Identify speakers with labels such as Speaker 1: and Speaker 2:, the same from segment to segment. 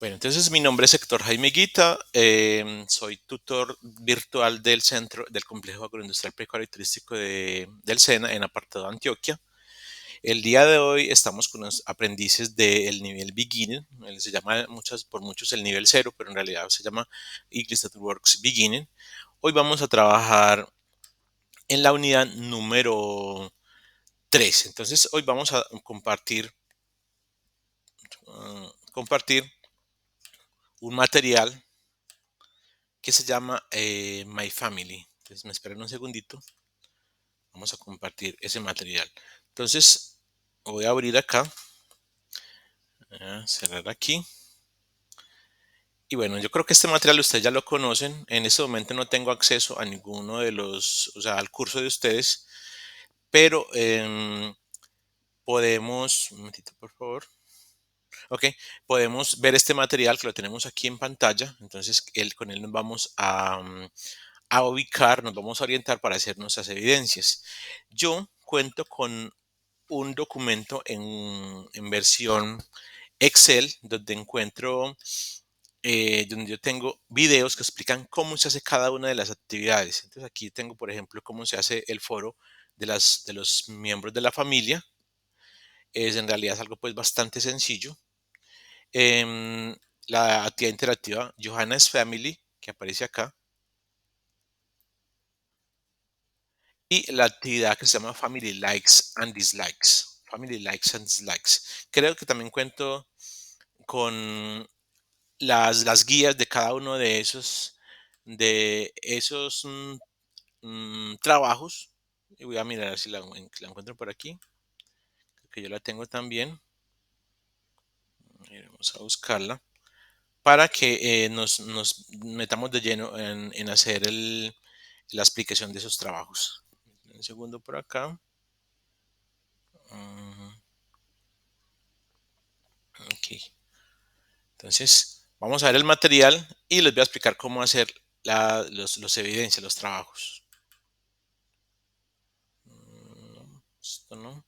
Speaker 1: Bueno, entonces mi nombre es Héctor Jaime Guita, soy tutor virtual del centro del Complejo Agroindustrial Pecuario y Turístico del SENA en Apartado Antioquia. El día de hoy estamos con los aprendices del nivel Beginning, se llama por muchos el nivel cero, pero en realidad se llama English that Works Beginning. Hoy vamos a trabajar en la unidad número 3. Entonces hoy vamos a compartir un material que se llama My Family. Entonces me esperan un segundito. Vamos a compartir ese material. Entonces voy a abrir acá, a cerrar aquí. Y bueno, yo creo que este material ustedes ya lo conocen. En este momento no tengo acceso a ninguno de los, o sea, al curso de ustedes, pero podemos, un momentito por favor. Ok, podemos ver este material que lo tenemos aquí en pantalla. Entonces con él nos vamos a ubicar, nos vamos a orientar para hacer nuestras evidencias. Yo cuento con un documento en versión Excel donde encuentro, donde yo tengo videos que explican cómo se hace cada una de las actividades. Entonces aquí tengo, por ejemplo, cómo se hace el foro de los miembros de la familia. En realidad es algo pues bastante sencillo. Em, la actividad interactiva Johanna's Family, que aparece acá, y la actividad que se llama Family Likes and Dislikes. Family Likes and Dislikes. Creo que también cuento con las guías de cada uno de esos trabajos. Y voy a mirar si la encuentro por aquí, que yo la tengo también. Vamos a buscarla para que nos metamos de lleno en hacer la explicación de esos trabajos. Un segundo por acá. Mm, ok. Entonces, vamos a ver el material y les voy a explicar cómo hacer los evidencias, los trabajos. No, esto no.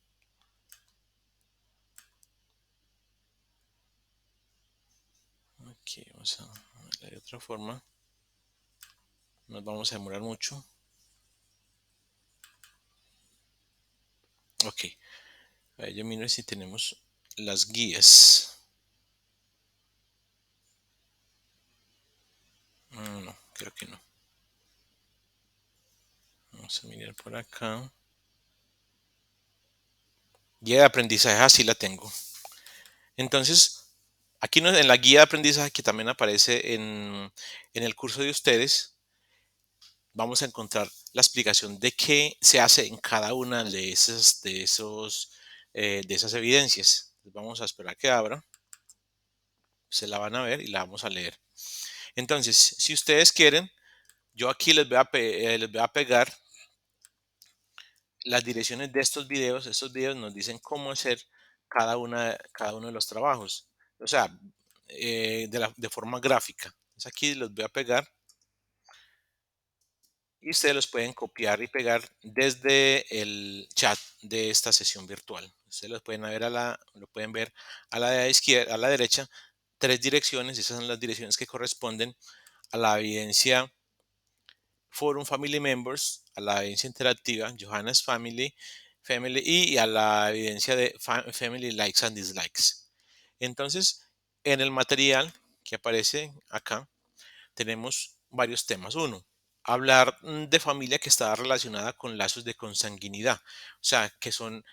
Speaker 1: Aquí vamos a verla de otra forma. Nos vamos a demorar mucho. Ok. A ver, yo miro si tenemos las guías. No, creo que no. Vamos a mirar por acá. Guía de aprendizaje, así la tengo. Entonces, aquí en la guía de aprendizaje que también aparece en el curso de ustedes, vamos a encontrar la explicación de qué se hace en cada una de esas evidencias. Vamos a esperar que abra. Se la van a ver y la vamos a leer. Entonces, si ustedes quieren, yo aquí les voy a pegar las direcciones de estos videos. Estos videos nos dicen cómo hacer cada uno de los trabajos. O sea, de forma gráfica. Entonces aquí los voy a pegar y ustedes los pueden copiar y pegar desde el chat de esta sesión virtual. Ustedes los pueden ver lo pueden ver a la izquierda, a la derecha, tres direcciones. Esas son las direcciones que corresponden a la evidencia Forum Family Members, a la evidencia interactiva Johanna's Family y a la evidencia de Family Likes and Dislikes. Entonces, en el material que aparece acá, tenemos varios temas. Uno, hablar de familia que está relacionada con lazos de consanguinidad, o sea, que son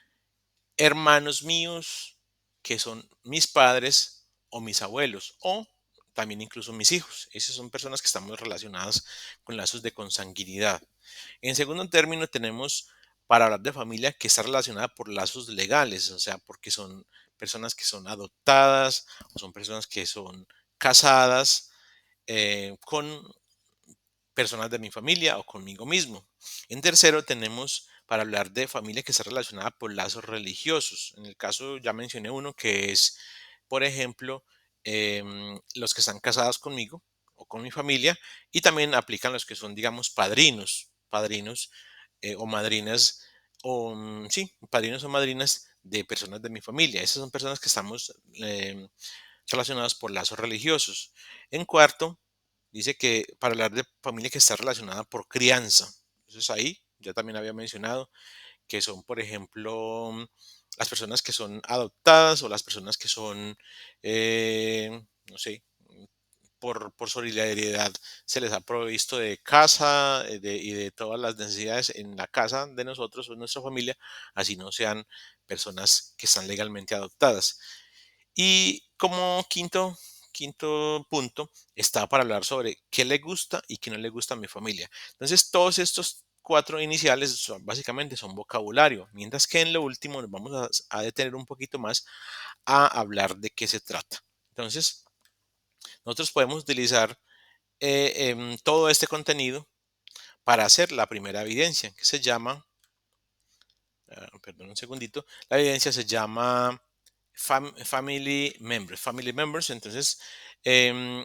Speaker 1: hermanos míos, que son mis padres o mis abuelos, o también incluso mis hijos. Esas son personas que estamos relacionadas con lazos de consanguinidad. En segundo término, tenemos para hablar de familia que está relacionada por lazos legales, o sea, porque son personas que son adoptadas o son personas que son casadas con personas de mi familia o conmigo mismo. En tercero, tenemos para hablar de familia que está relacionada por lazos religiosos. En el caso, ya mencioné uno que es, por ejemplo, los que están casados conmigo o con mi familia, y también aplican los que son, digamos, padrinos o madrinas, o sí, padrinos o madrinas de personas de mi familia. Esas son personas que estamos relacionados por lazos religiosos. En cuarto, dice que para hablar de familia que está relacionada por crianza. Entonces ahí ya también había mencionado que son, por ejemplo, las personas que son adoptadas o las personas que son, no sé, por solidaridad se les ha provisto de casa y de todas las necesidades en la casa de nosotros o en nuestra familia, así no sean personas que están legalmente adoptadas. Y como quinto punto, está para hablar sobre qué le gusta y qué no le gusta a mi familia. Entonces, todos estos cuatro iniciales básicamente son vocabulario, mientras que en lo último nos vamos a detener un poquito más a hablar de qué se trata. Entonces, nosotros podemos utilizar todo este contenido para hacer la primera evidencia, que se llama, perdón un segundito, la evidencia se llama family members. Entonces, em,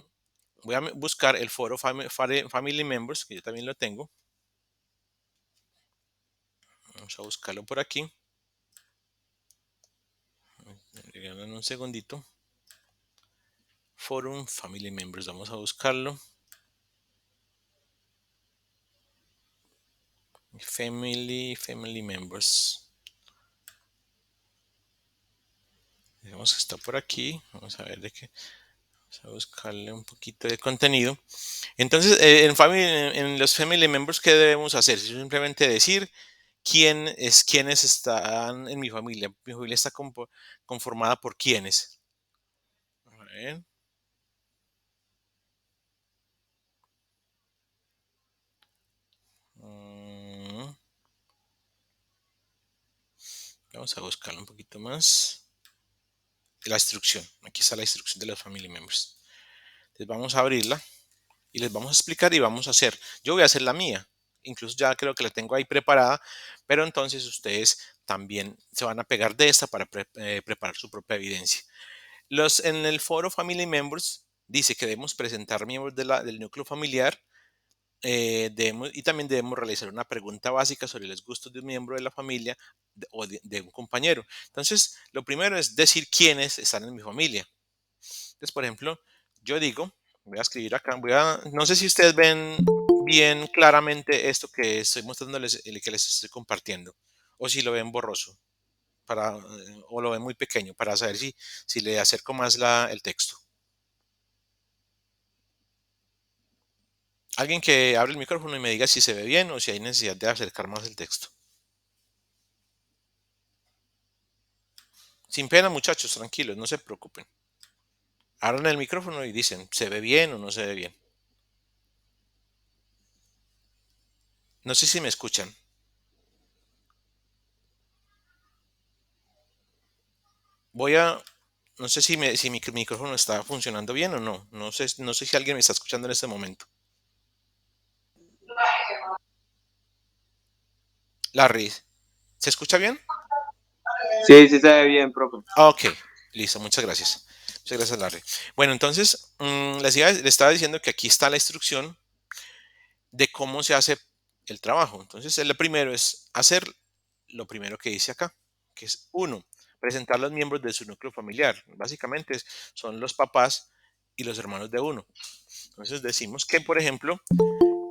Speaker 1: voy a buscar el foro family members, que yo también lo tengo. Vamos a buscarlo por aquí. En un segundito. Forum family members, vamos a buscarlo. Family members. Digamos que está por aquí. Vamos a ver de qué. Vamos a buscarle un poquito de contenido. Entonces, en los family members, ¿qué debemos hacer? Simplemente decir quiénes están en mi familia. Mi familia está conformada por quiénes. A ver, mm, vamos a buscarlo un poquito más. La instrucción. Aquí está la instrucción de los family members. Entonces vamos a abrirla y les vamos a explicar y vamos a hacer. Yo voy a hacer la mía. Incluso ya creo que la tengo ahí preparada, pero entonces ustedes también se van a pegar de esta para preparar su propia evidencia. En el foro Family Members dice que debemos presentar miembros del núcleo familiar, y también debemos realizar una pregunta básica sobre los gustos de un miembro de la familia o de un compañero. Entonces, lo primero es decir quiénes están en mi familia. Entonces, por ejemplo, yo digo, voy a escribir acá, no sé si ustedes ven bien claramente esto que estoy mostrándoles, el que les estoy compartiendo, o si lo ven borroso, o lo ven muy pequeño, para saber si le acerco más el texto. Alguien que abre el micrófono y me diga si se ve bien o si hay necesidad de acercar más el texto. Sin pena, muchachos, tranquilos, no se preocupen. Abran el micrófono y dicen, ¿se ve bien o no se ve bien? No sé si me escuchan. Voy a, no sé si mi micrófono está funcionando bien o no. No sé si alguien me está escuchando en este momento. Larry, ¿se escucha bien?
Speaker 2: Sí, sí se ve bien, profe.
Speaker 1: Ok, listo, muchas gracias. Muchas gracias, Larry. Bueno, entonces, les estaba diciendo que aquí está la instrucción de cómo se hace el trabajo. Entonces, lo primero es hacer lo primero que dice acá, que es uno, presentar los miembros de su núcleo familiar. Básicamente son los papás y los hermanos de uno. Entonces decimos que, por ejemplo,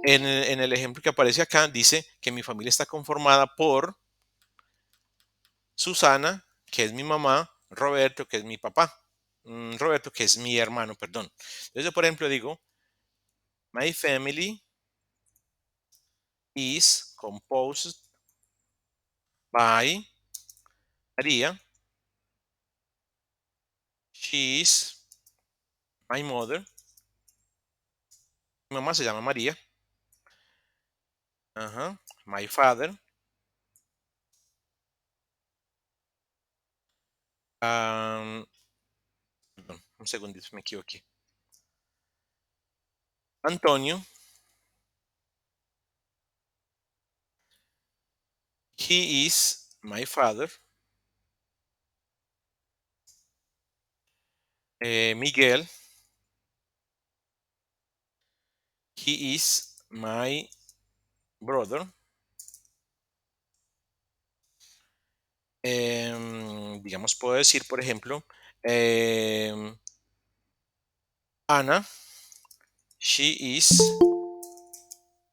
Speaker 1: en el ejemplo que aparece acá, dice que mi familia está conformada por Susana, que es mi mamá, Roberto, que es mi papá, Roberto, que es mi hermano, perdón. Entonces, yo, por ejemplo, digo, my family is composed by María. She is my mother. Mi mamá se llama María. Ajá. My father. um, Perdón, un segundito, me equivoqué. Antonio. He is my father. Miguel. He is my brother. Digamos, puedo decir, por ejemplo, em, Anna, she is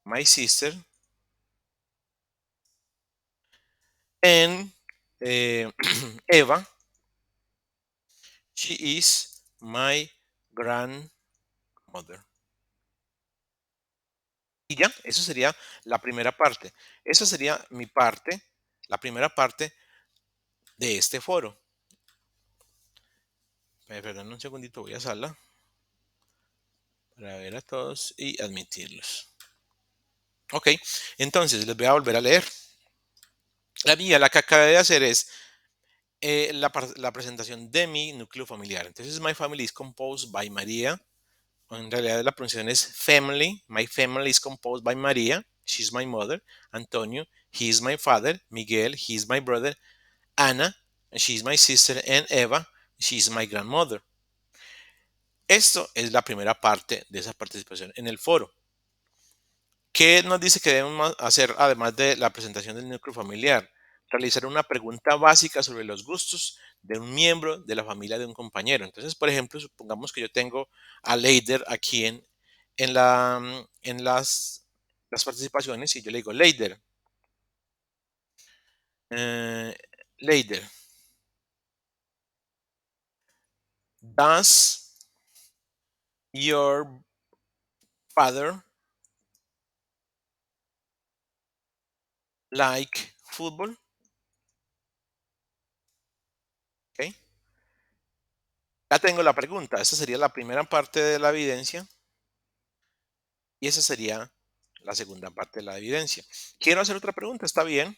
Speaker 1: my sister, and Eva, she is my grandmother. Y ya, eso sería la primera parte. Esa sería mi parte, la primera parte de este foro. Perdón un segundito, voy a sala para ver a todos y admitirlos. Ok, entonces les voy a volver a leer. La mía, la que acabé de hacer es la presentación de mi núcleo familiar. Entonces, my family is composed by María. En realidad la pronunciación es family. My family is composed by María. She's my mother. Antonio, he is my father. Miguel, he is my brother. Ana, she's my sister. And Eva, she's my grandmother. Esto es la primera parte de esa participación en el foro. ¿Qué nos dice que debemos hacer además de la presentación del núcleo familiar? Realizar una pregunta básica sobre los gustos de un miembro de la familia de un compañero. Entonces, por ejemplo, supongamos que yo tengo a Leider aquí en las participaciones y yo le digo, Leider, eh, Leider, does your father like football? ¿Ok? Ya tengo la pregunta. Esa sería la primera parte de la evidencia. Y esa sería la segunda parte de la evidencia. Quiero hacer otra pregunta, está bien.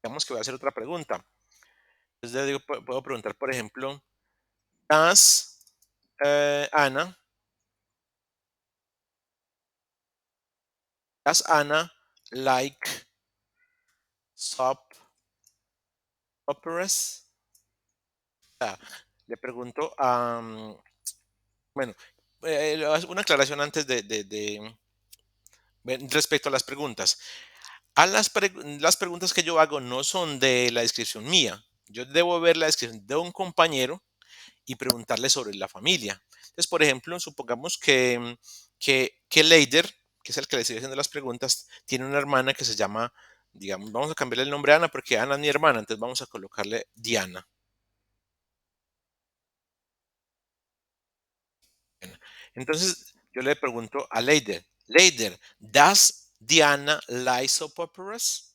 Speaker 1: Digamos que voy a hacer otra pregunta. Entonces le digo, puedo preguntar, por ejemplo, ¿Does Anna, does Anna like soap operas? Ah, le pregunto bueno, una aclaración antes respecto a las preguntas. Las preguntas que yo hago no son de la descripción mía. Yo debo ver la descripción de un compañero y preguntarle sobre la familia. Entonces, por ejemplo, supongamos que Leider, que es el que le estoy haciendo las preguntas, tiene una hermana que se llama, digamos, vamos a cambiarle el nombre a Ana porque Ana es mi hermana, entonces vamos a colocarle Diana. Entonces, yo le pregunto a Leider, Leider, ¿does Diana like soap operas?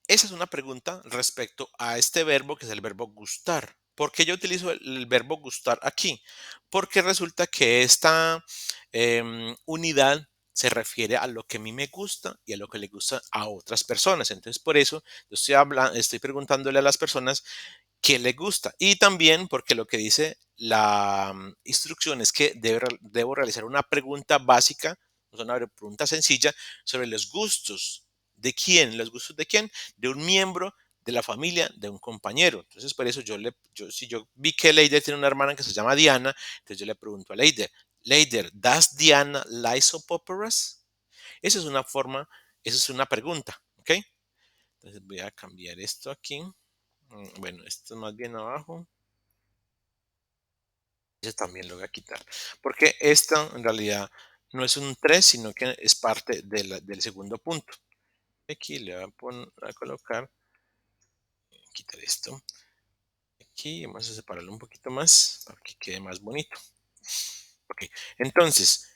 Speaker 1: Esa es una pregunta respecto a este verbo que es el verbo gustar. ¿Por qué yo utilizo el verbo gustar aquí? Porque resulta que esta unidad se refiere a lo que a mí me gusta y a lo que le gusta a otras personas. Entonces, por eso yo estoy preguntándole a las personas qué le gusta. Y también porque lo que dice la instrucción es que debo realizar una pregunta básica, o sea, una pregunta sencilla sobre los gustos. ¿De quién? ¿Los gustos de quién? De un miembro de la familia de un compañero. Entonces, por eso si yo vi que Leider tiene una hermana que se llama Diana, entonces yo le pregunto a Leider, Leider, ¿does Diana like soap operas? Esa es una forma, esa es una pregunta, ¿ok? Entonces voy a cambiar esto aquí. Bueno, esto más bien abajo. Ese también lo voy a quitar. Porque esto en realidad no es un 3 sino que es parte del segundo punto. Aquí le voy a colocar, quitar esto. Aquí vamos a separarlo un poquito más para que quede más bonito. Ok, entonces,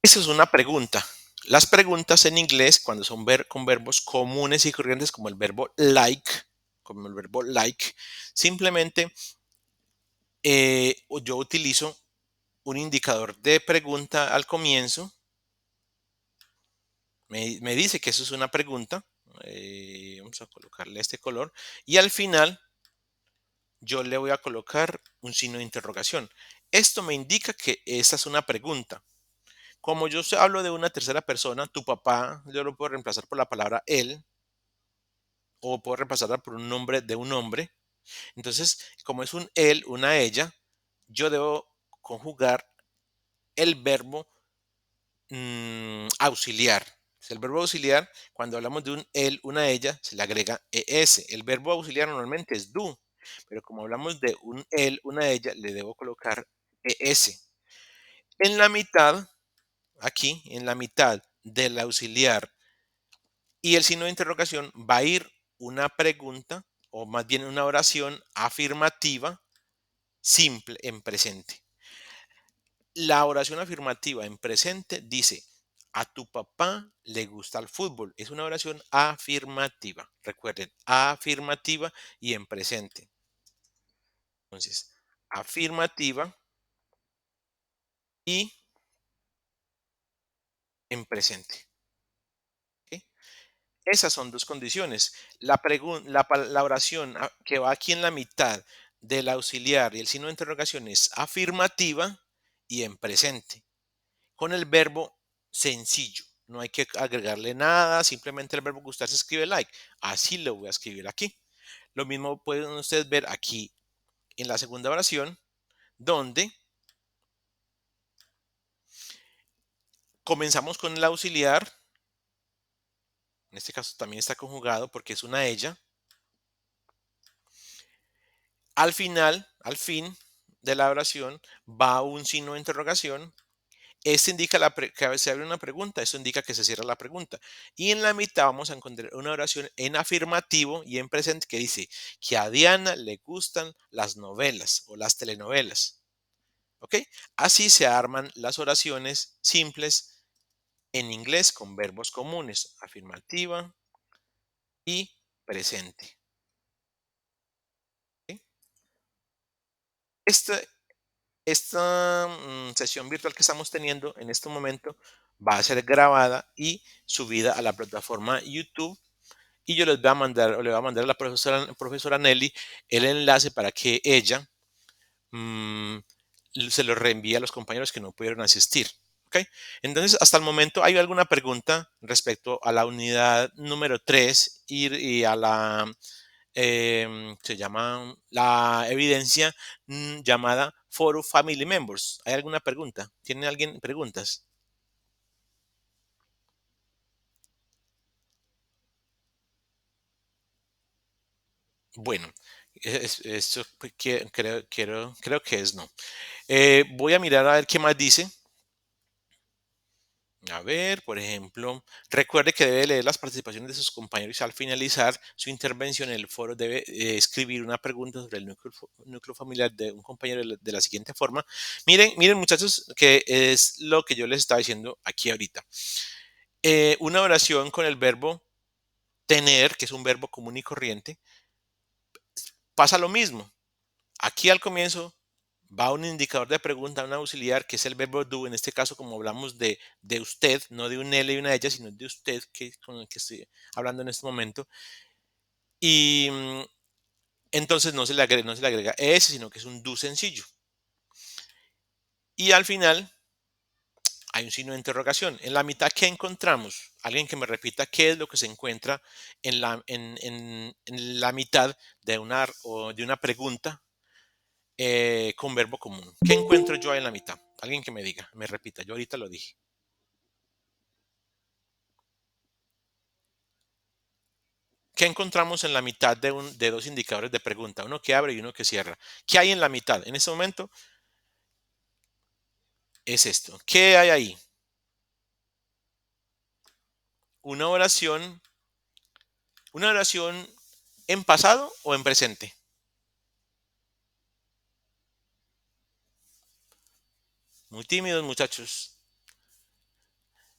Speaker 1: esa es una pregunta. Las preguntas en inglés, cuando son con verbos comunes y corrientes, como el verbo like, simplemente yo utilizo un indicador de pregunta al comienzo. Me dice que eso es una pregunta. Vamos a colocarle este color. Y al final yo le voy a colocar un signo de interrogación. Esto me indica que esta es una pregunta. Como yo hablo de una tercera persona, tu papá, yo lo puedo reemplazar por la palabra él o puedo reemplazarla por un nombre de un hombre. Entonces, como es un él, una ella, yo debo conjugar el verbo auxiliar. El verbo auxiliar, cuando hablamos de un él, una ella, se le agrega es. El verbo auxiliar normalmente es do. pero como hablamos de un él, una ella, le debo colocar ES. En la mitad, aquí, en la mitad del auxiliar y el signo de interrogación va a ir una pregunta o más bien una oración afirmativa simple en presente. La oración afirmativa en presente dice, a tu papá le gusta el fútbol. Es una oración afirmativa. Recuerden, afirmativa y en presente. Entonces, afirmativa y en presente. ¿Ok? Esas son dos condiciones. La oración que va aquí en la mitad del auxiliar y el signo de interrogación es afirmativa y en presente, con el verbo sencillo. No hay que agregarle nada, simplemente el verbo gustar se escribe like. Así lo voy a escribir aquí. Lo mismo pueden ustedes ver aquí en la segunda oración, donde comenzamos con el auxiliar. En este caso también está conjugado porque es una ella. Al final, al fin de la oración, va un signo de interrogación. Este indica que se abre una pregunta, esto indica que se cierra la pregunta. Y en la mitad vamos a encontrar una oración en afirmativo y en presente que dice que a Diana le gustan las novelas o las telenovelas. ¿Ok? Así se arman las oraciones simples en inglés con verbos comunes, afirmativa y presente. ¿Ok? Este Esta sesión virtual que estamos teniendo en este momento va a ser grabada y subida a la plataforma YouTube y yo les voy a mandar o le voy a mandar a la profesora Nelly el enlace para que ella mm, se lo reenvíe a los compañeros que no pudieron asistir. ¿Ok? Entonces, hasta el momento, ¿hay alguna pregunta respecto a la unidad número 3 y a la se llama la evidencia llamada For Family Members? ¿Hay alguna pregunta? ¿Tiene alguien preguntas? Bueno, eso pues, creo que es no. Voy a mirar a ver qué más dice. A ver, por ejemplo, recuerde que debe leer las participaciones de sus compañeros y al finalizar su intervención en el foro debe escribir una pregunta sobre el núcleo familiar de un compañero de la siguiente forma. Miren muchachos, que es lo que yo les estaba diciendo aquí ahorita. Una oración con el verbo tener, que es un verbo común y corriente, pasa lo mismo. Aquí al comienzo va un indicador de pregunta, un auxiliar, que es el verbo do. En este caso, como hablamos de usted, no de un él y una ella, sino de usted, que con el que estoy hablando en este momento. Y entonces no se le agrega ese, sino que es un do sencillo. Y al final hay un signo de interrogación. En la mitad, ¿qué encontramos? Alguien que me repita qué es lo que se encuentra en la mitad de una pregunta con verbo común. ¿Qué encuentro yo en la mitad? Alguien que me diga, me repita, yo ahorita lo dije. ¿Qué encontramos en la mitad de dos indicadores de pregunta? Uno que abre y uno que cierra. ¿Qué hay en la mitad? En este momento es esto. ¿Qué hay ahí? Una oración, una oración en pasado o en presente. Muy tímidos, muchachos.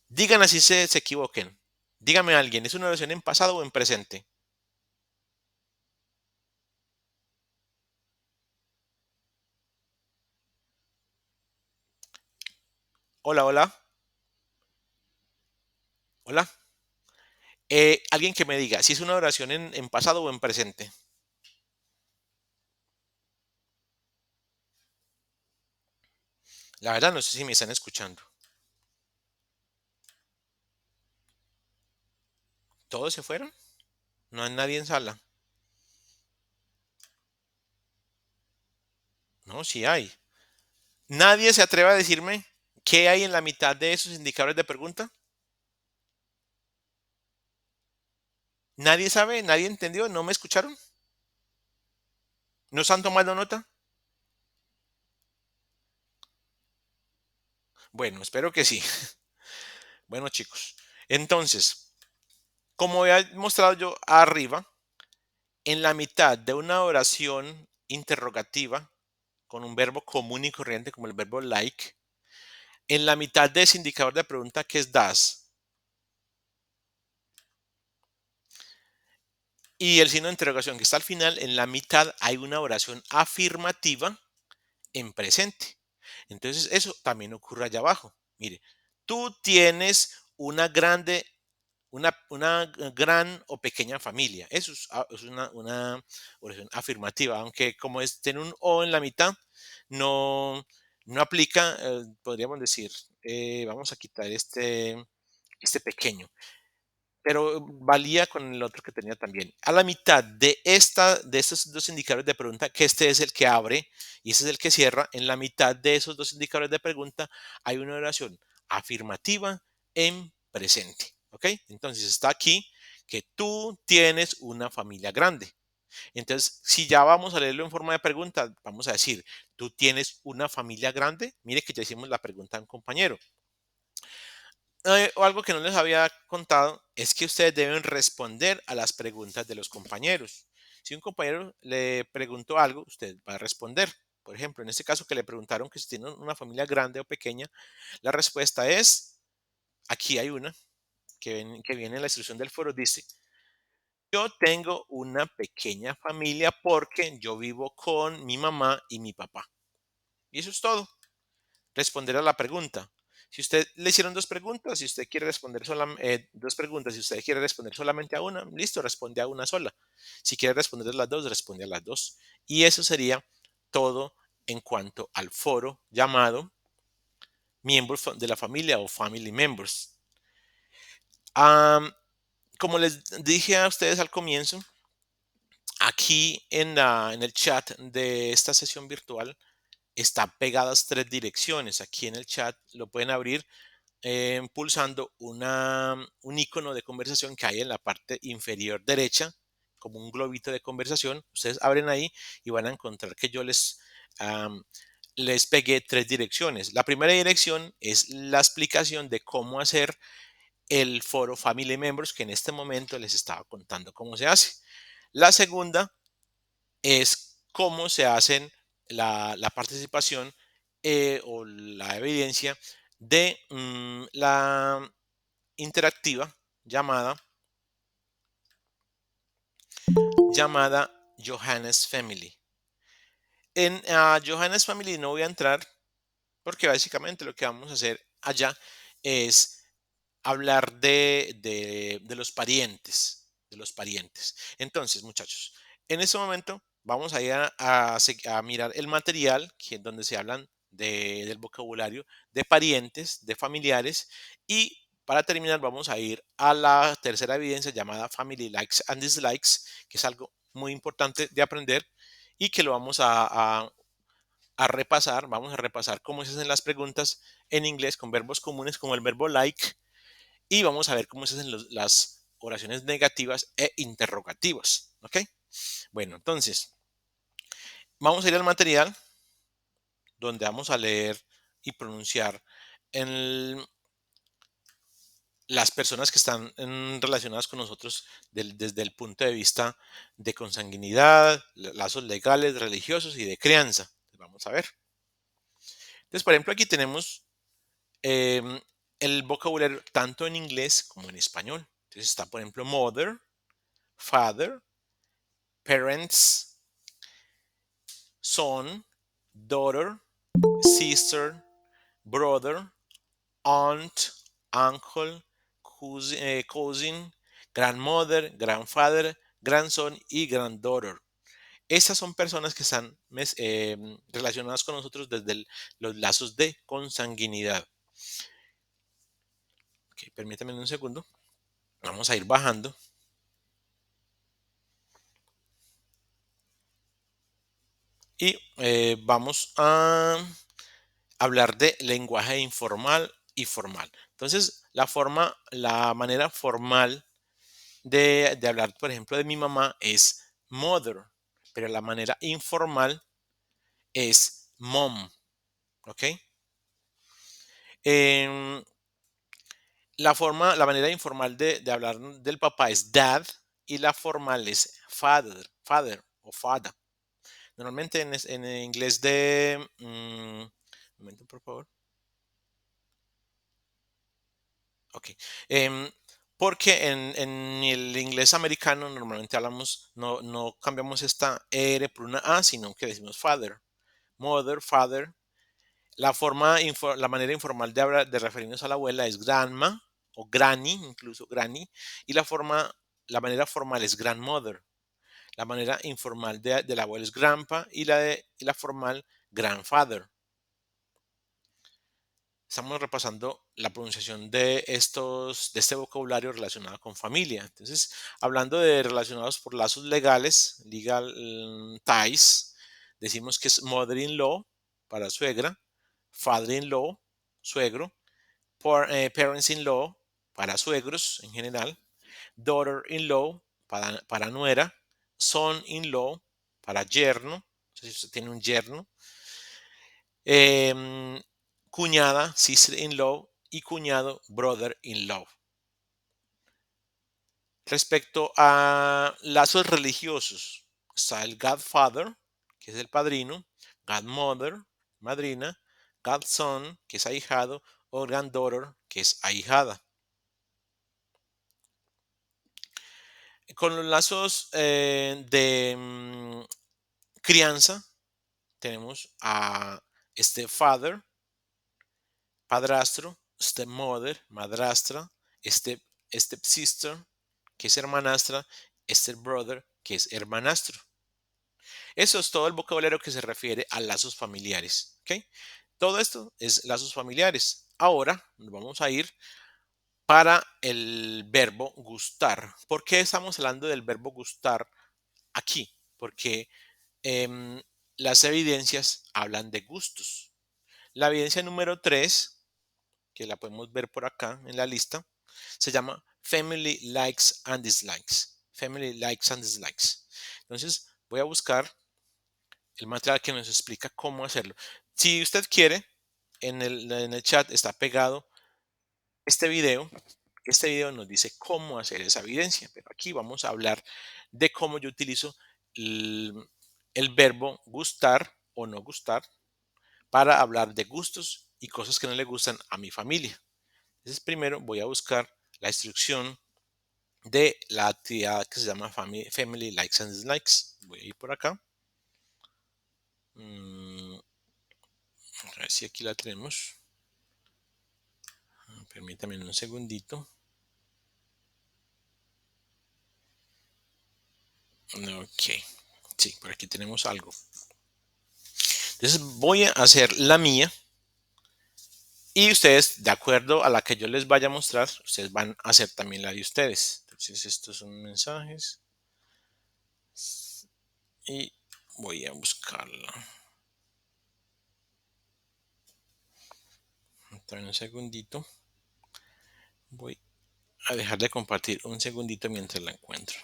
Speaker 1: Digan así se equivoquen. Dígame a alguien, ¿es una oración en pasado o en presente? Hola, hola, hola. Alguien que me diga si es una oración en pasado o en presente. La verdad no sé si me están escuchando. ¿Todos se fueron? No hay nadie en sala. No, sí hay. ¿Nadie se atreve a decirme qué hay en la mitad de esos indicadores de pregunta? ¿Nadie sabe? ¿Nadie entendió? ¿No me escucharon? ¿No están tomando nota? Bueno, espero que sí. Bueno, chicos, entonces, como había mostrado yo arriba, en la mitad de una oración interrogativa con un verbo común y corriente como el verbo like, en la mitad de ese indicador de pregunta que es das y el signo de interrogación que está al final, en la mitad hay una oración afirmativa en presente. Entonces, eso también ocurre allá abajo. Mire, tú tienes una gran o pequeña familia. Eso es una oración afirmativa, aunque como tiene un o en la mitad, no, no aplica, podríamos decir, vamos a quitar este pequeño, pero valía con el otro que tenía también. A la mitad de estos dos indicadores de pregunta, que este es el que abre y este es el que cierra, en la mitad de esos dos indicadores de pregunta hay una oración afirmativa en presente. ¿Ok? Entonces está aquí que tú tienes una familia grande. Entonces, si ya vamos a leerlo en forma de pregunta, vamos a decir, ¿tú tienes una familia grande? Mire que ya hicimos la pregunta a un compañero. O algo que no les había contado es que ustedes deben responder a las preguntas de los compañeros. Si un compañero le preguntó algo, usted va a responder. Por ejemplo, en este caso que le preguntaron que si tiene una familia grande o pequeña, la respuesta es, aquí hay una que viene en la instrucción del foro, dice, yo tengo una pequeña familia porque yo vivo con mi mamá y mi papá. Y eso es todo. Responder a la pregunta. Si usted le hicieron dos preguntas, si usted quiere responder dos preguntas, si usted quiere responder solamente a una, listo, responde a una sola. Si quiere responder a las dos, responde a las dos. Y eso sería todo en cuanto al foro llamado miembros de la familia o family members. Am, como les dije a ustedes al comienzo, aquí en el chat de esta sesión virtual están pegadas tres direcciones. Aquí en el chat lo pueden abrir pulsando un icono de conversación que hay en la parte inferior derecha, como un globito de conversación. Ustedes abren ahí y van a encontrar que yo les pegué tres direcciones. La primera dirección es la explicación de cómo hacer el foro Family Members, que en este momento les estaba contando cómo se hace. La segunda es cómo se hacen la participación o la evidencia de la interactiva llamada Johannes Family. En Johannes Family no voy a entrar porque básicamente lo que vamos a hacer allá es hablar de los parientes, de los parientes. Entonces, muchachos, en este momento vamos a ir a mirar el material donde se hablan del vocabulario de parientes, de familiares y para terminar vamos a ir a la tercera evidencia llamada Family Likes and Dislikes, que es algo muy importante de aprender y que lo vamos a repasar. Vamos a repasar cómo se hacen las preguntas en inglés con verbos comunes como el verbo like y vamos a ver cómo se hacen las oraciones negativas e interrogativas. ¿Ok? Bueno, entonces, vamos a ir al material donde vamos a leer y pronunciar en las personas que están relacionadas con nosotros desde el punto de vista de consanguinidad, lazos legales, religiosos y de crianza. Vamos a ver. Entonces, por ejemplo, aquí tenemos em, el vocabulario tanto en inglés como en español. Entonces está, por ejemplo, mother, father, parents, son, daughter, sister, brother, aunt, uncle, cousin, grandmother, grandfather, grandson y granddaughter. Estas son personas que están relacionadas con nosotros desde los lazos de consanguinidad. Okay, permítanme un segundo. Vamos a ir bajando. Y vamos a hablar de lenguaje informal y formal. Entonces, la manera formal de hablar, por ejemplo, de mi mamá es mother. pero la manera informal es mom, ¿ok? Em, la manera informal de hablar del papá es dad y la formal es father o father. Normalmente en el inglés un momento, por favor. Ok. Em, Porque en el inglés americano normalmente hablamos, no cambiamos esta R por una A, sino que decimos father, mother, father. La manera informal de hablar, de referirnos a la abuela es grandma o granny, incluso granny, y la manera formal es grandmother. La manera informal de la abuela es grandpa y la formal grandfather. Estamos repasando la pronunciación de este vocabulario relacionado con familia. Entonces, hablando de relacionados por lazos legales, legal ties, decimos que es mother-in-law para suegra, father-in-law, suegro, parents-in-law para suegros en general, daughter-in-law para nuera, son-in-law para yerno, si usted tiene un yerno, Em, cuñada, sister-in-law y cuñado, brother-in-law. Respecto a lazos religiosos, está el Godfather, que es el padrino, Godmother, madrina, Godson, que es ahijado, o Granddaughter, que es ahijada. Con los lazos de crianza, tenemos a Stepfather, padrastro, stepmother, madrastra, stepsister, que es hermanastra, stepbrother, que es hermanastro. Eso es todo el vocabulario que se refiere a lazos familiares. ¿Ok? Todo esto es lazos familiares. Ahora nos vamos a ir para el verbo gustar. ¿Por qué estamos hablando del verbo gustar aquí? Porque em, las evidencias hablan de gustos. La evidencia número 3, que la podemos ver por acá en la lista, se llama Family Likes and Dislikes. Family Likes and Dislikes. Entonces, voy a buscar el material que nos explica cómo hacerlo. Si usted quiere, en el chat está pegado este video. Este video nos dice cómo hacer esa evidencia, pero aquí vamos a hablar de cómo yo utilizo el, el verbo gustar o no gustar para hablar de gustos y cosas que no le gustan a mi familia. Entonces, primero voy a buscar la instrucción de la actividad que se llama Family Likes and Dislikes. Voy a ir por acá. A ver si aquí la tenemos. Permítame un segundito. Ok. Sí, por aquí tenemos algo. Entonces voy a hacer la mía y ustedes, de acuerdo a la que yo les vaya a mostrar, ustedes van a hacer también la de ustedes. Entonces estos son mensajes y voy a buscarla. También un segundito. Voy a dejar de compartir un segundito mientras la encuentro.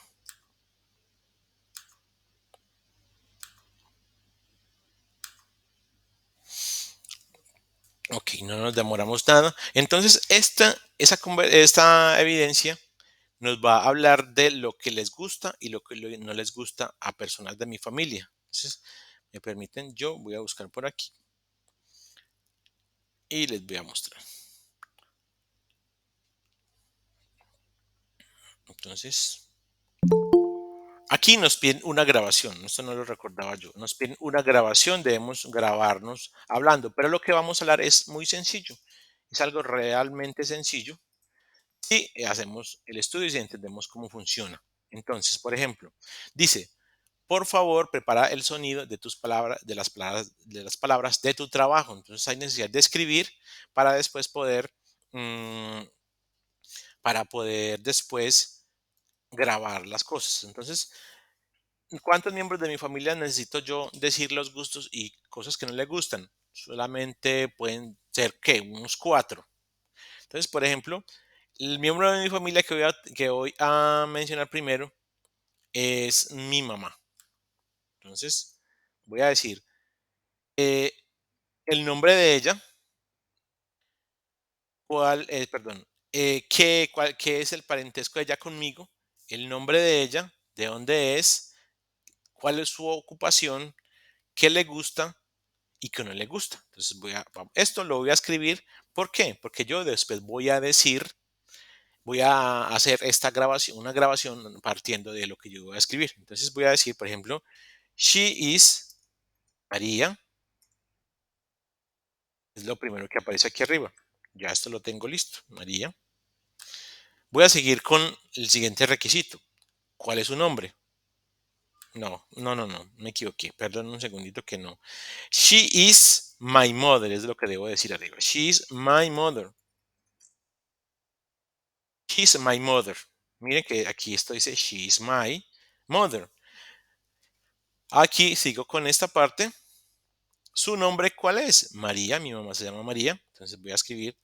Speaker 1: Ok, no nos demoramos nada. Entonces, esta evidencia nos va a hablar de lo que les gusta y lo que no les gusta a personas de mi familia. Entonces, me permiten, yo voy a buscar por aquí y les voy a mostrar. Entonces, aquí nos piden una grabación. Esto no lo recordaba yo. Nos piden una grabación, debemos grabarnos hablando, pero lo que vamos a hablar es muy sencillo. Es algo realmente sencillo si hacemos el estudio y entendemos cómo funciona. Entonces, por ejemplo, dice, por favor, prepara el sonido de tus palabras, de las palabras de tu trabajo. Entonces hay necesidad de escribir para después mm, después grabar las cosas. Entonces, ¿cuántos miembros de mi familia necesito yo decir los gustos y cosas que no le gustan? Solamente pueden ser, ¿qué? Unos 4. Entonces, por ejemplo, el miembro de mi familia que voy a mencionar primero es mi mamá. Entonces, voy a decir eh, el nombre de ella, perdón, qué es el parentesco de ella conmigo, el nombre de ella, de dónde es, cuál es su ocupación, qué le gusta y qué no le gusta. Entonces, esto lo voy a escribir. ¿Por qué? Porque yo después voy a hacer esta grabación, una grabación partiendo de lo que yo voy a escribir. Entonces voy a decir, por ejemplo, she is María, es lo primero que aparece aquí arriba. Ya esto lo tengo listo, María. Voy a seguir con el siguiente requisito. ¿Cuál es su nombre? No, me equivoqué. Perdón un segundito que no. She is my mother, es lo que debo decir arriba. She is my mother. She's my mother. Miren que aquí esto dice she is my mother. Aquí sigo con esta parte. ¿Su nombre cuál es? María, mi mamá se llama María. Entonces voy a escribir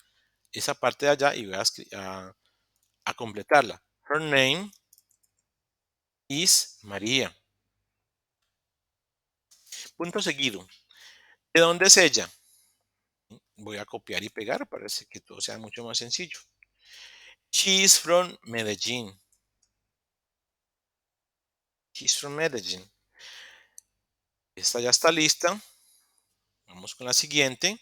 Speaker 1: esa parte de allá y voy a completarla. Her name is María. Punto seguido. ¿De dónde es ella? Voy a copiar y pegar para que todo sea mucho más sencillo. She is from Medellín. She's from Medellín. Esta ya está lista. Vamos con la siguiente.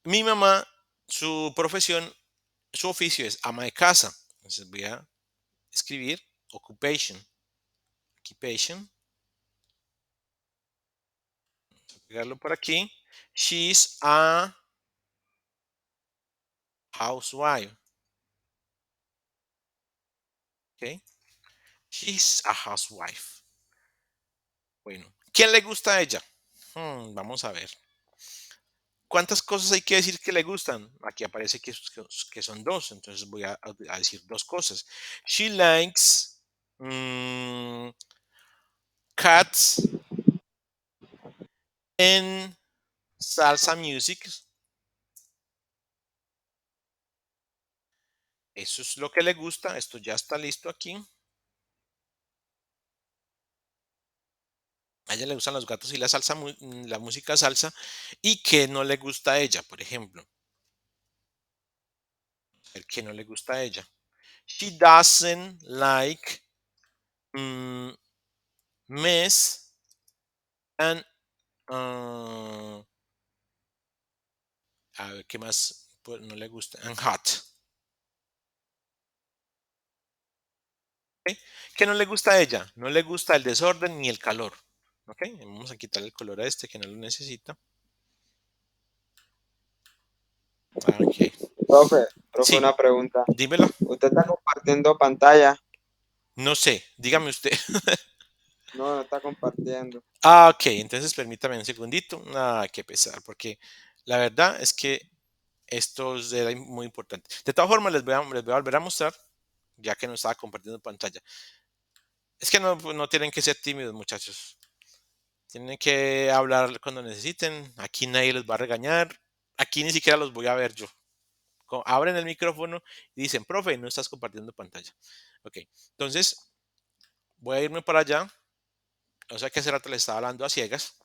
Speaker 1: Mi mamá, su profesión, su oficio es ama de casa. Entonces voy a escribir occupation. Occupation. Pegarlo por aquí. She's a housewife. Okay. She's a housewife. Bueno, ¿quién le gusta a ella? Vamos a ver. ¿Cuántas cosas hay que decir que le gustan? Aquí aparece que son dos, entonces voy a decir dos cosas. She likes mm, cats and salsa music. Eso es lo que le gusta. Esto ya está listo aquí. A ella le gustan los gatos y la salsa, la música salsa. ¿Y que no le gusta a ella, por ejemplo? El que no le gusta a ella. She doesn't like mm, mess and a ver qué más pues, no le gusta. And hot. ¿Ok? ¿Qué no le gusta a ella? No le gusta el desorden ni el calor. ¿Ok? Vamos a quitar el color a este que no lo necesita. Ok.
Speaker 2: Profe,
Speaker 1: Sí,
Speaker 2: una pregunta.
Speaker 1: dímelo.
Speaker 2: ¿Usted está compartiendo pantalla?
Speaker 1: No sé, dígame usted.
Speaker 2: No, no está compartiendo.
Speaker 1: Ok, entonces permítame un segundito. Qué pesar, porque la verdad es que esto era muy importante. De todas formas, les voy a volver a mostrar, ya que no estaba compartiendo pantalla. Es que no, pues, no tienen que ser tímidos, muchachos. Tienen que hablar cuando necesiten. Aquí nadie les va a regañar. Aquí ni siquiera los voy a ver yo. Abren el micrófono y dicen, profe, no estás compartiendo pantalla. Ok, entonces voy a irme para allá. O sea que hace rato les estaba hablando a ciegas.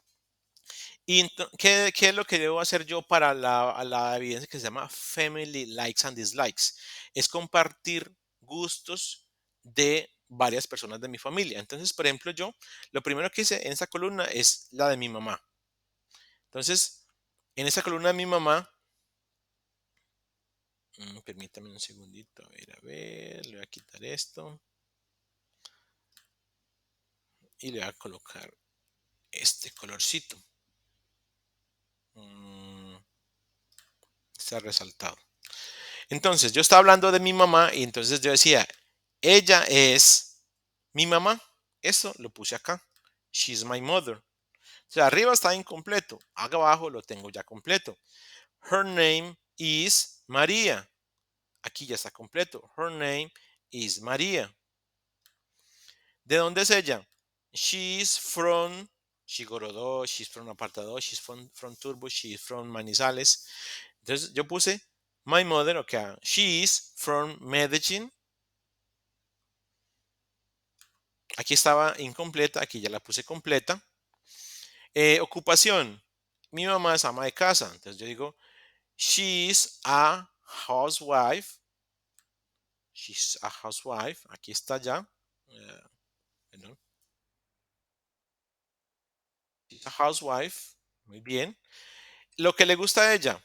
Speaker 1: ¿Y qué es lo que debo hacer yo para la evidencia que se llama Family Likes and Dislikes? Es compartir gustos de varias personas de mi familia. Entonces, por ejemplo, yo lo primero que hice en esta columna es la de mi mamá. Entonces, en esta columna de mi mamá, permítame un segundito, a ver, le voy a quitar esto y le voy a colocar este colorcito. Está resaltado. Entonces, yo estaba hablando de mi mamá y entonces yo decía, ella es mi mamá. Eso lo puse acá. She's my mother. O sea, arriba está incompleto. Acá abajo lo tengo ya completo. Her name is María. Aquí ya está completo. Her name is María. ¿De dónde es ella? She's from Chigorodó, she's from Apartadó, she's from Turbo, she's from Manizales. Entonces yo puse my mother, okay, she is from Medellín. aquí estaba incompleta, aquí ya la puse completa. Ocupación. Mi mamá es ama de casa. Entonces yo digo, she's a housewife. She's a housewife. Aquí está ya. Eh, perdón. She's a housewife. Muy bien. Lo que le gusta a ella.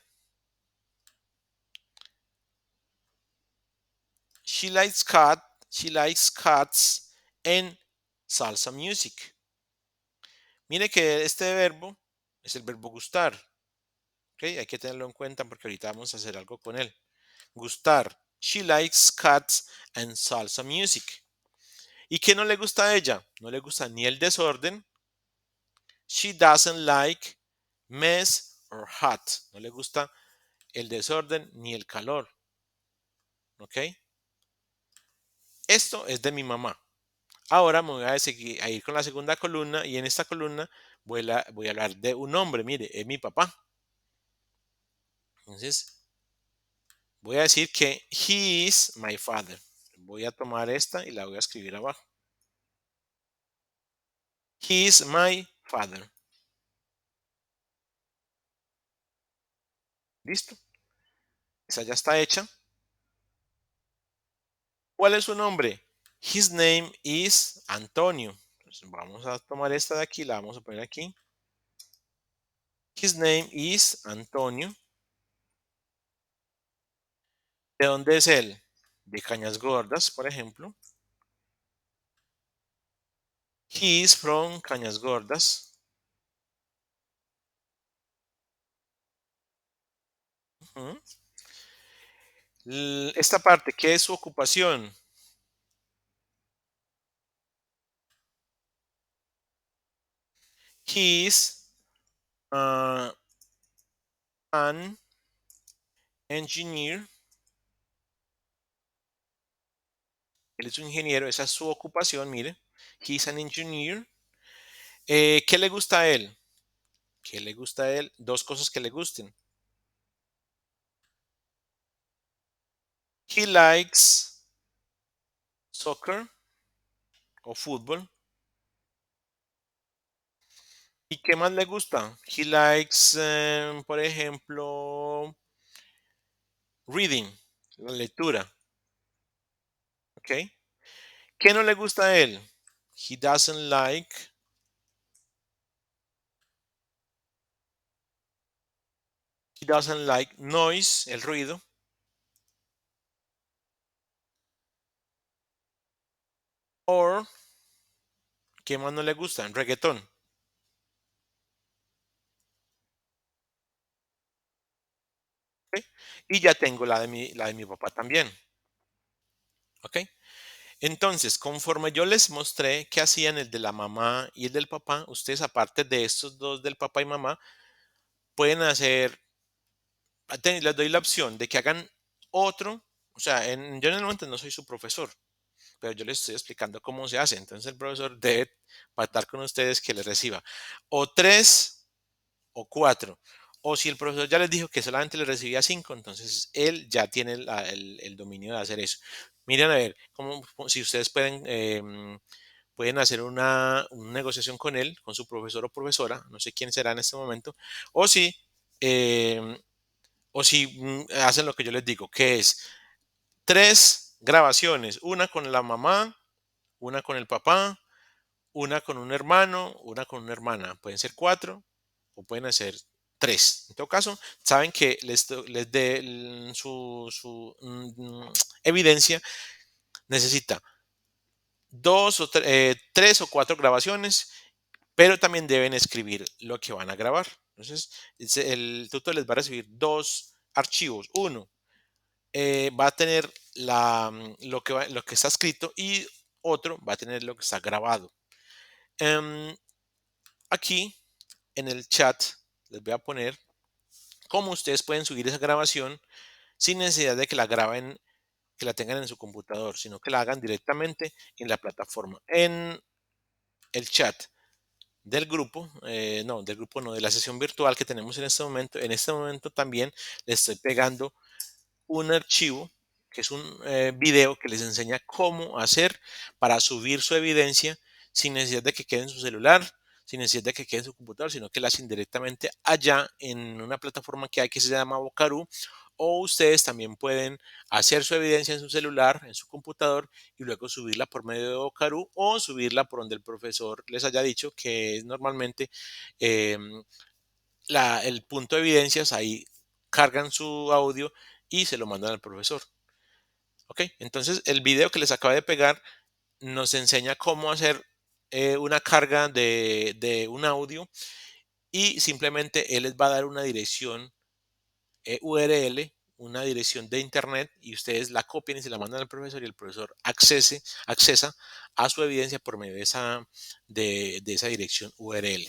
Speaker 1: She likes cat. She likes cats and salsa music. Mire que este verbo es el verbo gustar. ¿Ok? Hay que tenerlo en cuenta porque ahorita vamos a hacer algo con él. Gustar. She likes cats and salsa music. ¿Y qué no le gusta a ella? No le gusta ni el desorden. She doesn't like mess or hot. No le gusta el desorden ni el calor. ¿Ok? Esto es de mi mamá. Ahora me voy a ir con la segunda columna y en esta columna voy a hablar de un hombre. Mire, es mi papá. Entonces, voy a decir que he is my father. Voy a tomar esta y la voy a escribir abajo. He is my father. ¿Listo? Esa ya está hecha. ¿Cuál es su nombre? His name is Antonio. Entonces, vamos a tomar esta de aquí, la vamos a poner aquí. His name is Antonio. ¿De dónde es él? De Cañas Gordas, por ejemplo. He is from Cañas Gordas. Ujú. Esta parte, ¿qué es su ocupación? He is uh, an engineer. Él es un ingeniero, esa es su ocupación, mire. He's an engineer. ¿Qué le gusta a él? ¿Qué le gusta a él? Dos cosas que le gusten. He likes soccer o fútbol. ¿Y qué más le gusta? He likes, por ejemplo, reading, la lectura. ¿Ok? ¿Qué no le gusta a él? He doesn't like noise, el ruido. Or, ¿qué más no le gusta? Reggaetón. ¿Ok? Y ya tengo la de mi papá también. ¿Ok? Entonces, conforme yo les mostré qué hacían el de la mamá y el del papá, ustedes aparte de estos dos del papá y mamá, pueden hacer, les doy la opción de que hagan otro, o sea, yo en el momento no soy su profesor, pero yo les estoy explicando cómo se hace. Entonces el profesor debe pactar con ustedes que les reciba o tres o cuatro. O si el profesor ya les dijo que solamente le recibía cinco, entonces él ya tiene el dominio de hacer eso. Miren a ver, si ustedes pueden hacer una negociación con él, con su profesor o profesora, no sé quién será en este momento, o si, eh, hacen lo que yo les digo, que es tres grabaciones, una con la mamá, una con el papá, una con un hermano, una con una hermana. Pueden ser cuatro o pueden ser tres. En todo caso, saben que les dé su evidencia, necesita tres o cuatro grabaciones, pero también deben escribir lo que van a grabar. Entonces, el tutor les va a recibir dos archivos. Uno va a tener lo que está escrito y otro va a tener lo que está grabado. Em, Aquí en el chat les voy a poner cómo ustedes pueden subir esa grabación sin necesidad de que la graben, que la tengan en su computador, sino que la hagan directamente en la plataforma. En el chat del grupo, no, del grupo no, de la sesión virtual que tenemos en este momento también les estoy pegando un archivo que es un video que les enseña cómo hacer para subir su evidencia sin necesidad de que quede en su celular, sin necesidad de que quede en su computador, sino que la hacen directamente allá en una plataforma que hay que se llama Vocaroo, o ustedes también pueden hacer su evidencia en su celular, en su computador, y luego subirla por medio de Vocaroo o subirla por donde el profesor les haya dicho, que es normalmente em, el punto de evidencias. Ahí cargan su audio y se lo mandan al profesor. ¿Ok? Entonces, el video que les acabo de pegar nos enseña cómo hacer una carga de un audio, y simplemente él les va a dar una dirección URL, una dirección de internet, y ustedes la copian y se la mandan al profesor, y el profesor accesa a su evidencia por medio de esa dirección URL.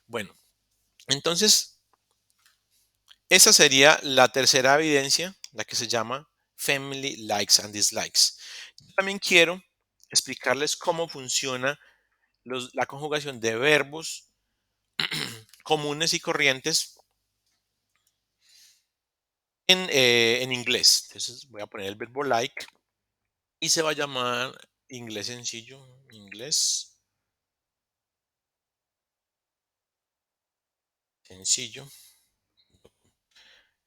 Speaker 1: Bueno, entonces esa sería la tercera evidencia, la que se llama Family Likes and Dislikes. Yo también quiero explicarles cómo funciona la conjugación de verbos comunes y corrientes en inglés. Entonces voy a poner el verbo like y se va a llamar inglés sencillo, inglés sencillo.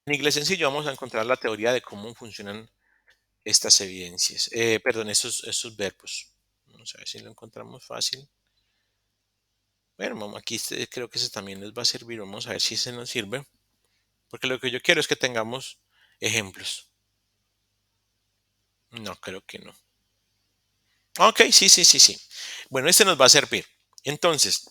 Speaker 1: En inglés sencillo vamos a encontrar la teoría de cómo funcionan estas evidencias, perdón, estos verbos. Vamos a ver si lo encontramos fácil. Bueno, aquí creo que ese también les va a servir. Vamos a ver si se nos sirve, porque lo que yo quiero es que tengamos ejemplos. No, creo que no. Ok, sí, sí, sí, sí. Bueno, este nos va a servir. Entonces,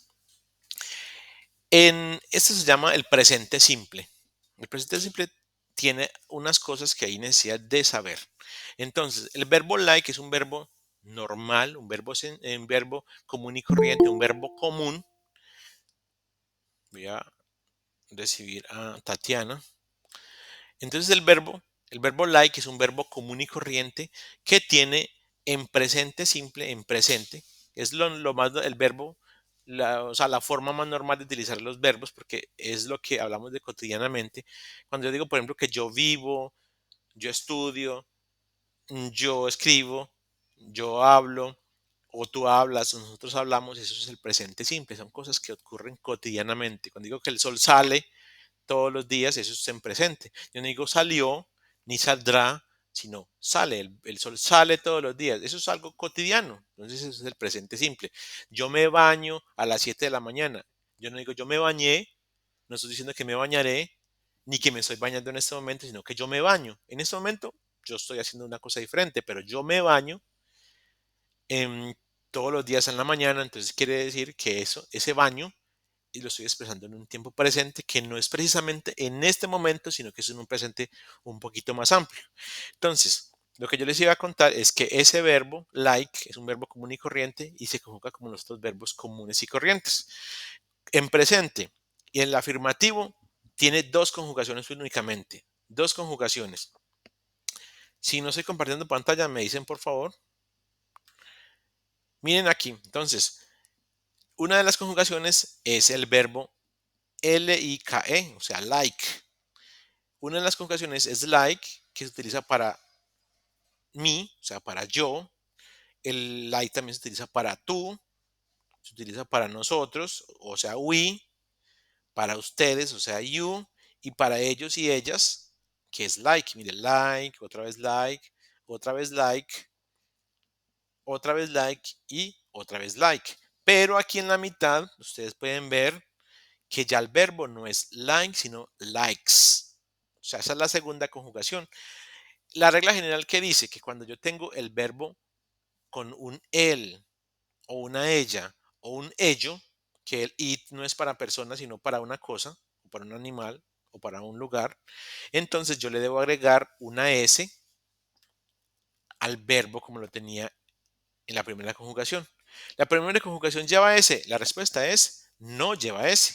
Speaker 1: esto se llama el presente simple. El presente simple tiene unas cosas que hay necesidad de saber. Entonces, el verbo like es un verbo normal, un verbo común y corriente, un verbo común. Voy a recibir a Tatiana. Entonces, el verbo like es un verbo común y corriente que tiene en presente simple, en presente. Es lo más, el verbo, o sea, la forma más normal de utilizar los verbos, porque es lo que hablamos de cotidianamente. Cuando yo digo, por ejemplo, que yo vivo, yo estudio, yo escribo, yo hablo, o tú hablas, o nosotros hablamos, eso es el presente simple. Son cosas que ocurren cotidianamente. Cuando digo que el sol sale todos los días, eso es en presente. Yo no digo salió ni saldrá, sino sale. El sol sale todos los días. Eso es algo cotidiano. Entonces, eso es el presente simple. Yo me baño a las 7 de la mañana. Yo no digo yo me bañé, no estoy diciendo que me bañaré, ni que me estoy bañando en este momento, sino que yo me baño. En este momento yo estoy haciendo una cosa diferente, pero yo me baño en, todos los días en la mañana. Entonces quiere decir que ese baño, y lo estoy expresando en un tiempo presente que no es precisamente en este momento, sino que es en un presente un poquito más amplio. Entonces, lo que yo les iba a contar es que ese verbo, like, es un verbo común y corriente y se conjuga como los otros verbos comunes y corrientes. En presente y en el afirmativo tiene dos conjugaciones únicamente. Dos conjugaciones. Si no estoy compartiendo pantalla, me dicen por favor. Miren aquí. Entonces, una de las conjugaciones es el verbo like, o sea, like. Una de las conjugaciones es like, que se utiliza para mí, o sea, para yo. El like también se utiliza para tú, se utiliza para nosotros, o sea, we, para ustedes, o sea, you, y para ellos y ellas, que es like. Mire, like, otra vez like, otra vez like y otra vez like. Pero aquí en la mitad, ustedes pueden ver que ya el verbo no es like, sino likes. O sea, esa es la segunda conjugación. La regla general que dice que cuando yo tengo el verbo con un él o una ella o un ello, que el it no es para personas, sino para una cosa, o para un animal, o para un lugar, entonces yo le debo agregar una s al verbo como lo tenía en la primera conjugación. La primera conjugación lleva s, la respuesta es no lleva s.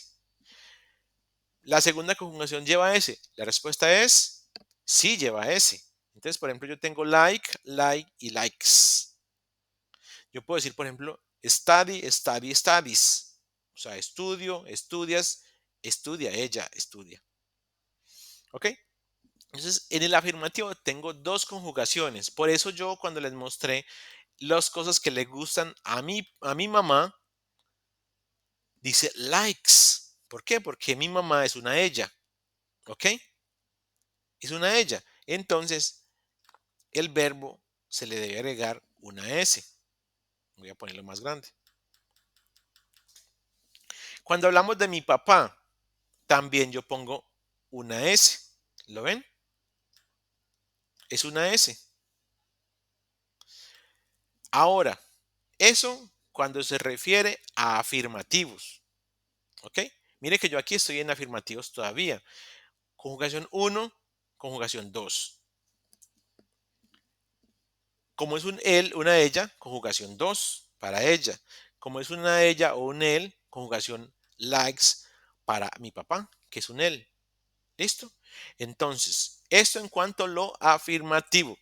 Speaker 1: La segunda conjugación lleva s, la respuesta es sí lleva s. Entonces, por ejemplo, yo tengo like, like y likes. Yo puedo decir, por ejemplo, study, study, studies. O sea, estudio, estudias, estudia, ella estudia. ¿Ok? Entonces, en el afirmativo tengo dos conjugaciones. Por eso yo cuando les mostré las cosas que le gustan a mi mamá, dice likes. ¿Por qué? Porque mi mamá es una ella, ¿ok? Es una ella. Entonces, el verbo se le debe agregar una S. Voy a ponerlo más grande. Cuando hablamos de mi papá, también yo pongo una S. ¿Lo ven? Es una S. Ahora, eso cuando se refiere a afirmativos. ¿Ok? Mire que yo aquí estoy en afirmativos todavía. Conjugación uno, conjugación 2. Como es un él, una ella, conjugación 2 para ella. Como es una ella o un él, conjugación likes para mi papá, que es un él. ¿Listo? Entonces, esto en cuanto a lo afirmativo.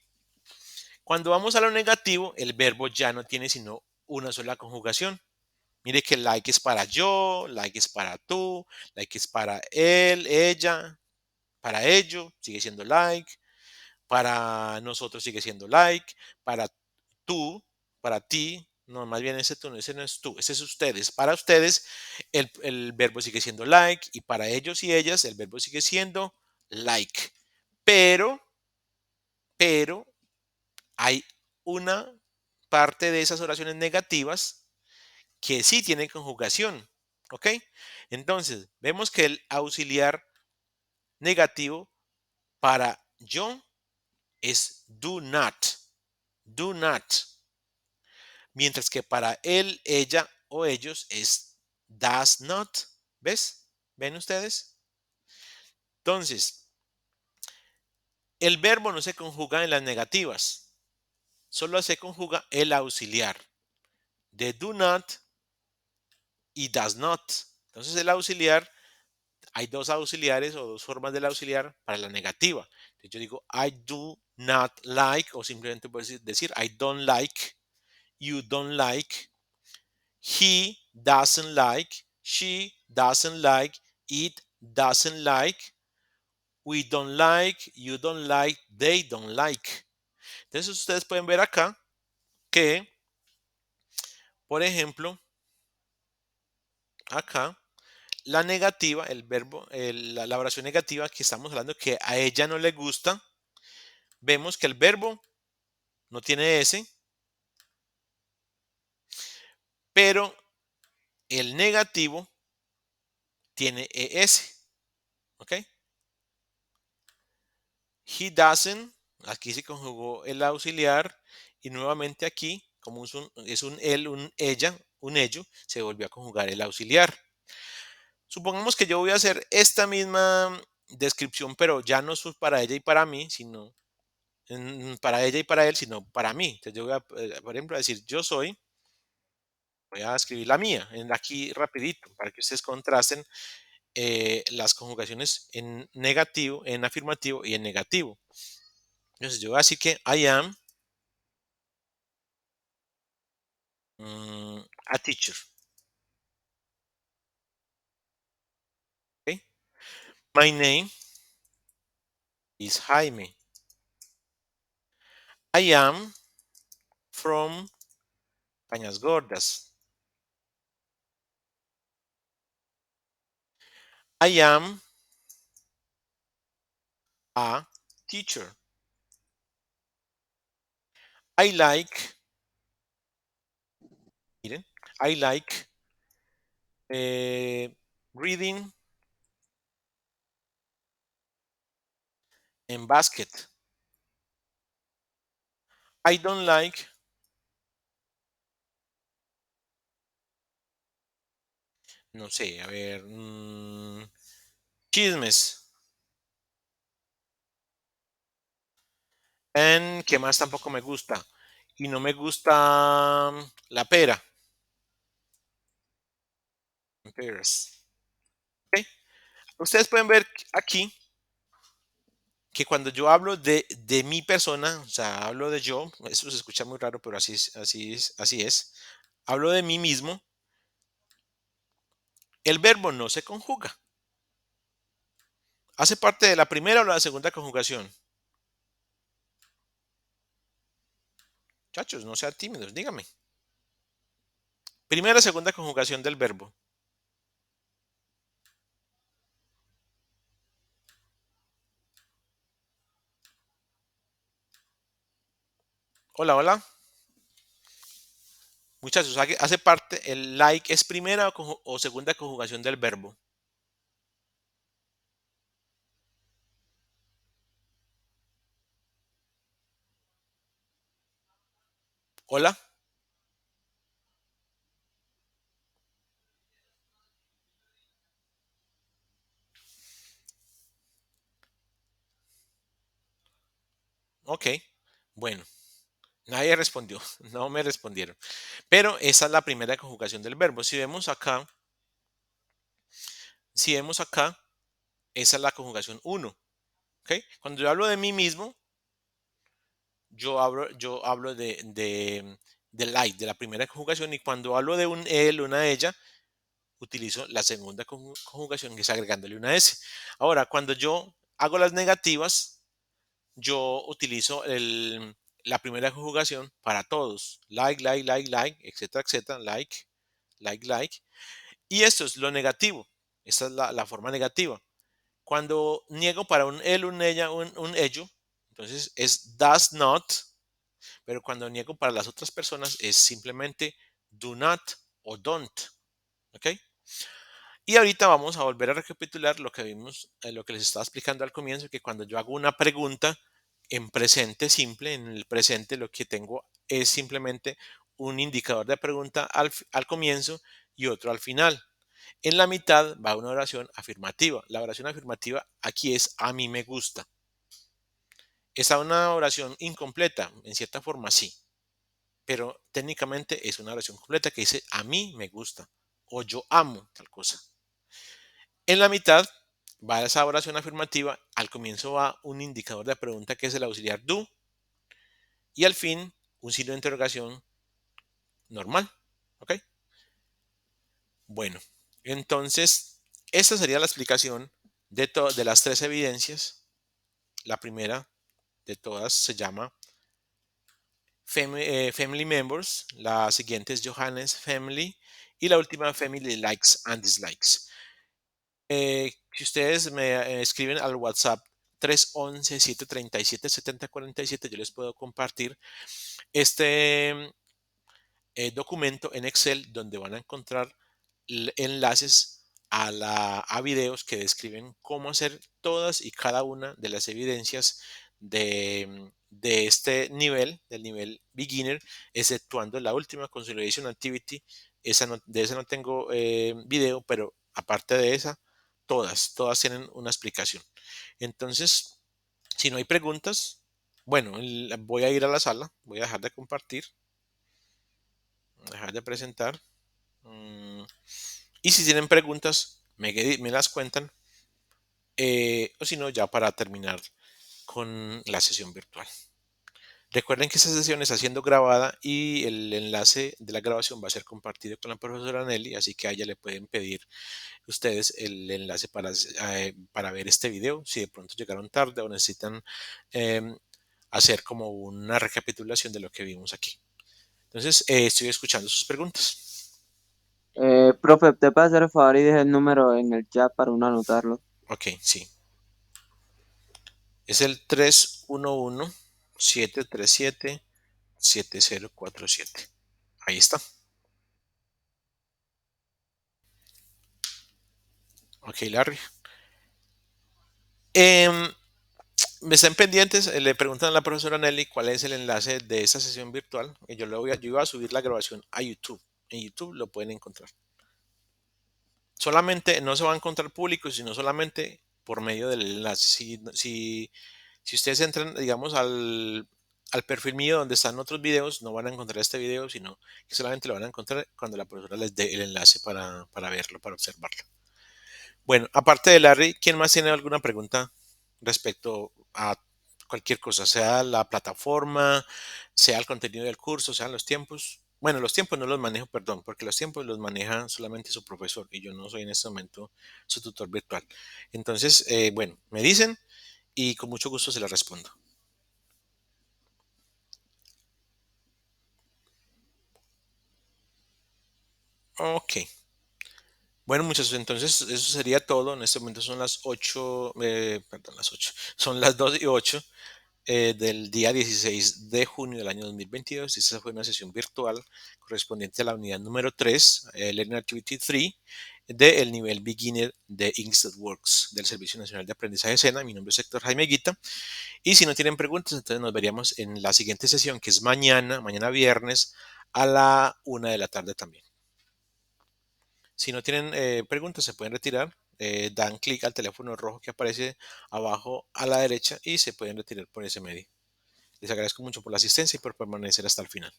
Speaker 1: Cuando vamos a lo negativo, el verbo ya no tiene sino una sola conjugación. Mire que like es para yo, like es para tú, like es para él, ella, para ello, sigue siendo like, para nosotros sigue siendo like, para tú, para ti, no, más bien ese tú, ese no es tú, ese es ustedes. Para ustedes el verbo sigue siendo like y para ellos y ellas el verbo sigue siendo like. Pero, pero hay una parte de esas oraciones negativas que sí tienen conjugación, ¿ok? Entonces, vemos que el auxiliar negativo para yo es do not, mientras que para él, ella o ellos es does not. ¿Ves? ¿Ven ustedes? Entonces, el verbo no se conjuga en las negativas, solo se conjuga el auxiliar de do not y does not. Entonces, el auxiliar, hay dos auxiliares o dos formas del auxiliar para la negativa. Entonces, yo digo I do not like o simplemente puedo decir I don't like, you don't like, he doesn't like, she doesn't like, it doesn't like, we don't like, you don't like, they don't like. Entonces ustedes pueden ver acá que, por ejemplo, acá, la negativa, el verbo, la oración negativa que estamos hablando que a ella no le gusta, vemos que el verbo no tiene S, pero el negativo tiene ES. ¿Ok? He doesn't, aquí se conjugó el auxiliar y nuevamente aquí, como es un él, un ella, un ello, se volvió a conjugar el auxiliar. Supongamos que yo voy a hacer esta misma descripción, pero ya no es para ella y para mí, sino para ella y para él, sino para mí. Entonces yo voy a, por ejemplo, a decir yo soy, voy a escribir la mía aquí rapidito para que ustedes contrasten las conjugaciones en negativo, en afirmativo y en negativo. Entonces yo voy a decir que I am a teacher. Okay? My name is Jaime. I am from Cañas Gordas. I am a teacher. I like, miren, I like reading en basket. I don't like, no sé, a ver, chismes. En que más tampoco me gusta. Y no me gusta la pera. Pears. ¿Ok? Ustedes pueden ver aquí que cuando yo hablo de mi persona, o sea, hablo de yo, eso se escucha muy raro, pero así es, así es, así es. Hablo de mí mismo, el verbo no se conjuga. ¿Hace parte de la primera o la segunda conjugación? Muchachos, no sean tímidos, dígame. Primera, segunda conjugación del verbo. Hola, hola. Muchachos, hace parte, el like es primera o segunda conjugación del verbo. Hola. Ok. Bueno, nadie respondió. No me respondieron. Pero esa es la primera conjugación del verbo. Si vemos acá, esa es la conjugación uno. ¿Ok? Cuando yo hablo de mí mismo, yo hablo de like, de la primera conjugación, y cuando hablo de un él, una ella, utilizo la segunda conjugación, que es agregándole una S. Ahora, cuando yo hago las negativas, yo utilizo la primera conjugación para todos. Like, like, like, like, etcétera, etcétera. Like, like, like. Y esto es lo negativo. Esta es la forma negativa. Cuando niego para un él, un ella, un ello, entonces es does not, pero cuando niego para las otras personas es simplemente do not o don't. ¿Ok? Y ahorita vamos a volver a recapitular lo que vimos, lo que les estaba explicando al comienzo, que cuando yo hago una pregunta en presente simple, en el presente lo que tengo es simplemente un indicador de pregunta al comienzo y otro al final. En la mitad va una oración afirmativa. La oración afirmativa aquí es a mí me gusta. ¿Es una oración incompleta? En cierta forma sí, pero técnicamente es una oración completa que dice a mí me gusta o yo amo tal cosa. En la mitad va esa oración afirmativa, al comienzo va un indicador de pregunta que es el auxiliar do y al fin un signo de interrogación normal. ¿Ok? Bueno, entonces esta sería la explicación de las tres evidencias. La primera de todas se llama Family Members, la siguiente es Johannes Family y la última Family Likes and Dislikes. Si ustedes me escriben al WhatsApp 311-737-7047, yo les puedo compartir este documento en Excel donde van a encontrar enlaces a videos que describen cómo hacer todas y cada una de las evidencias de este nivel, del nivel beginner, exceptuando la última Consolidation Activity. De esa no tengo video, pero aparte de esa, todas tienen una explicación. Entonces, si no hay preguntas, bueno, voy a ir a la sala, voy a dejar de compartir, dejar de presentar. Y si tienen preguntas, me las cuentan. O si no, ya para terminar con la sesión virtual. Recuerden que esta sesión está siendo grabada y el enlace de la grabación va a ser compartido con la profesora Nelly, así que a ella le pueden pedir ustedes el enlace para ver este video, si de pronto llegaron tarde o necesitan eh, hacer como una recapitulación de lo que vimos aquí. Entonces, estoy escuchando sus preguntas.
Speaker 2: Profe, ¿te puede hacer el favor y dejar el número en el chat para uno anotarlo?
Speaker 1: Ok, sí. Es el 311-737-7047. Ahí está. Ok, Larry. Em, me están pendientes, le preguntan a la profesora Nelly cuál es el enlace de esta sesión virtual. Y yo iba a subir la grabación a YouTube. En YouTube lo pueden encontrar. Solamente no se va a encontrar público, sino solamente por medio del enlace. Si ustedes entran, digamos, al perfil mío donde están otros videos, no van a encontrar este video, sino que solamente lo van a encontrar cuando la profesora les dé el enlace para verlo, para observarlo. Bueno, aparte de Larry, ¿quién más tiene alguna pregunta respecto a cualquier cosa, sea la plataforma, sea el contenido del curso, sean los tiempos? Bueno, los tiempos no los manejo, perdón, porque los tiempos los maneja solamente su profesor y yo no soy en este momento su tutor virtual. Entonces, bueno, me dicen y con mucho gusto se les respondo. Ok. Bueno, muchachos, entonces eso sería todo. En este momento son las 8, perdón, las 8, son las 2 y 8 del día 16 de junio del año 2022. Esta fue una sesión virtual correspondiente a la unidad número 3, Learning Activity 3, del nivel Beginner de Inks That Works del Servicio Nacional de Aprendizaje SENA. Mi nombre es Héctor Jaime Guita. Y si no tienen preguntas, entonces nos veríamos en la siguiente sesión, que es mañana viernes, a la 1 de la tarde también. Si no tienen preguntas, se pueden retirar. Dan clic al teléfono rojo que aparece abajo a la derecha y se pueden retirar por ese medio. Les agradezco mucho por la asistencia y por permanecer hasta el final.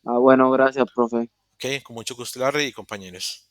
Speaker 2: Ah, bueno, gracias, profe.
Speaker 1: Ok, con mucho gusto, Larry y compañeros.